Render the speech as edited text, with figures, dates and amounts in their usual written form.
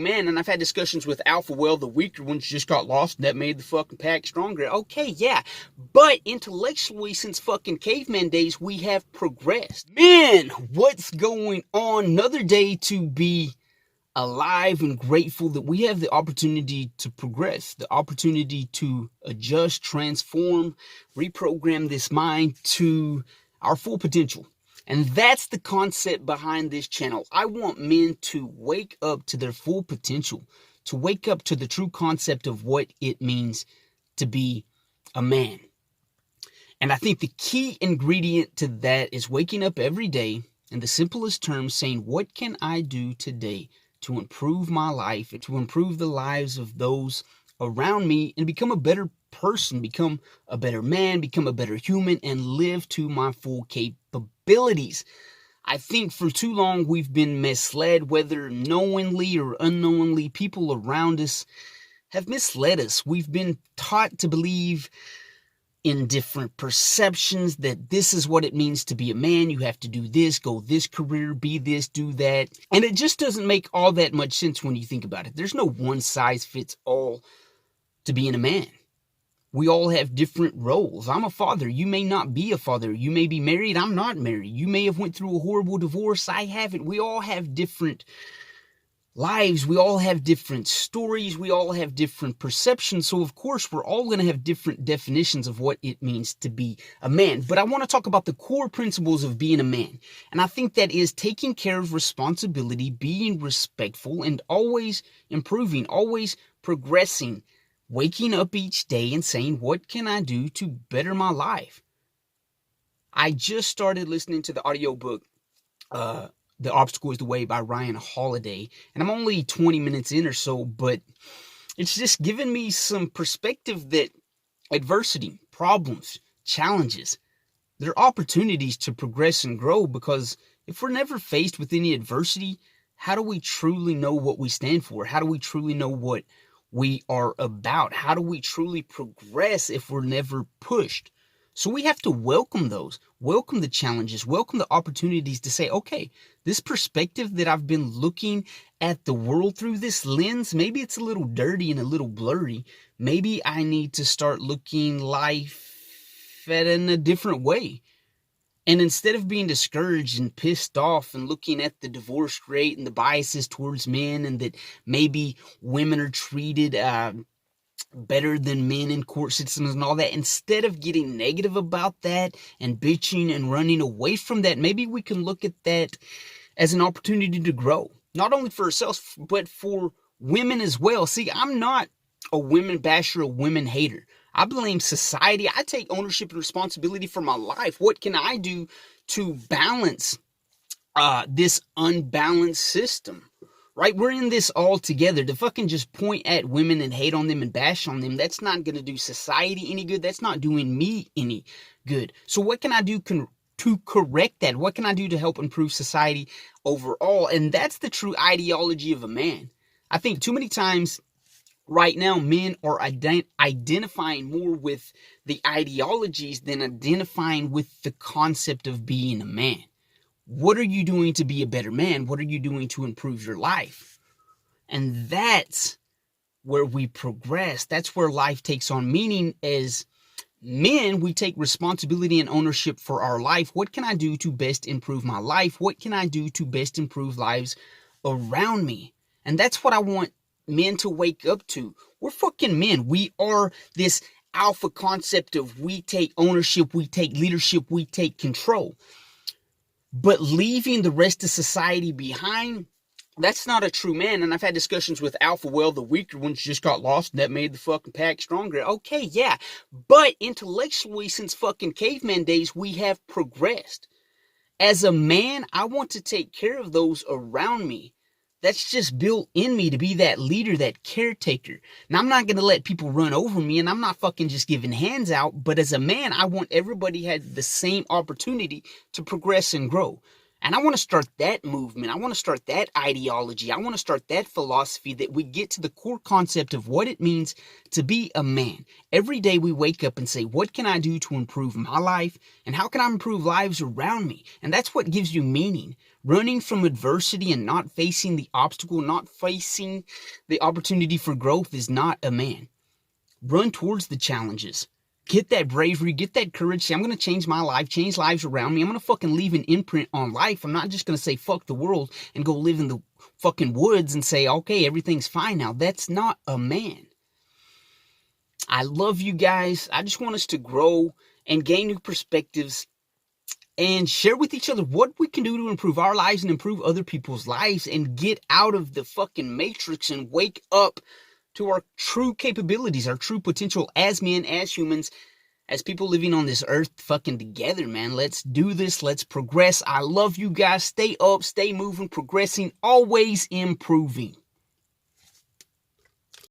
man, and I've had discussions with alpha. Well, the weaker ones just got lost, and that made the fucking pack stronger. Okay, yeah, but intellectually, since fucking caveman days, we have progressed. Man, what's going on? Another day to be alive and grateful that we have the opportunity to progress, the opportunity to adjust, transform, reprogram this mind to our full potential. And that's the concept behind this channel. I want men to wake up to their full potential, to wake up to the true concept of what it means to be a man. And I think the key ingredient to that is waking up every day in the simplest terms saying, what can I do today to improve my life and to improve the lives of those around me and become a better person, become a better man, become a better human, and live to my full capabilities. I think for too long we've been misled, whether knowingly or unknowingly. People around us have misled us. We've been taught to believe in different perceptions that this is what it means to be a man. You have to do this, go this career, be this, do that. And it just doesn't make all that much sense when you think about it. There's no one size fits all to being a man. We all have different roles. I'm a father. You may not be a father. You may be married. I'm not married. You may have went through a horrible divorce. I haven't. We all have different lives. We all have different stories. We all have different perceptions. So, of course, we're all going to have different definitions of what it means to be a man. But I want to talk about the core principles of being a man. And I think that is taking care of responsibility, being respectful, and always improving, always progressing, waking up each day and saying, what can I do to better my life? I just started listening to the audiobook, The Obstacle is the Way by Ryan Holiday, and I'm only 20 minutes in or so, but it's just given me some perspective that adversity, problems, challenges, they're opportunities to progress and grow, because if we're never faced with any adversity, how do we truly know what we stand for? How do we truly know what we are about? How do we truly progress if we're never pushed? So we have to welcome those, welcome the challenges, welcome the opportunities to say, okay, this perspective that I've been looking at the world through, this lens, maybe it's a little dirty and a little blurry. Maybe I need to start looking life in a different way. And instead of being discouraged and pissed off and looking at the divorce rate and the biases towards men and that maybe women are treated better than men in court systems and all that, instead of getting negative about that and bitching and running away from that, maybe we can look at that as an opportunity to grow, not only for ourselves, but for women as well. See, I'm not a women basher, a women hater. I blame society. I take ownership and responsibility for my life. What can I do to balance this unbalanced system? Right? We're in this all together. To fucking just point at women and hate on them and bash on them, that's not going to do society any good. That's not doing me any good. So what can I do to correct that? What can I do to help improve society overall? And that's the true ideology of a man. I think too many times right now, men are identifying more with the ideologies than identifying with the concept of being a man. What are you doing to be a better man? What are you doing to improve your life? And that's where we progress. That's where life takes on meaning. As men, we take responsibility and ownership for our life. What can I do to best improve my life? What can I do to best improve lives around me? And that's what I want men to wake up to. We're fucking men. We are this alpha concept of we take ownership, we take leadership, we take control. But leaving the rest of society behind, that's not a true man. And I've had discussions with alpha. Well, the weaker ones just got lost, and that made the fucking pack stronger. Okay, yeah. But intellectually, since fucking caveman days, we have progressed. As a man, I want to take care of those around me. That's just built in me to be that leader, that caretaker. And I'm not going to let people run over me, and I'm not fucking just giving hands out. But as a man, I want everybody had the same opportunity to progress and grow. And I want to start that movement. I want to start that ideology. I want to start that philosophy that we get to the core concept of what it means to be a man. Every day we wake up and say, what can I do to improve my life? And how can I improve lives around me? And that's what gives you meaning. Running from adversity and not facing the obstacle, not facing the opportunity for growth is not a man. Run towards the challenges. Get that bravery, get that courage. Say, I'm going to change my life, change lives around me. I'm going to fucking leave an imprint on life. I'm not just going to say fuck the world and go live in the fucking woods and say, okay, everything's fine now. That's not a man. I love you guys. I just want us to grow and gain new perspectives and share with each other what we can do to improve our lives and improve other people's lives and get out of the fucking matrix and wake up to our true capabilities, our true potential as men, as humans, as people living on this earth fucking together, man. Let's do this. Let's progress. I love you guys. Stay up, stay moving, progressing, always improving.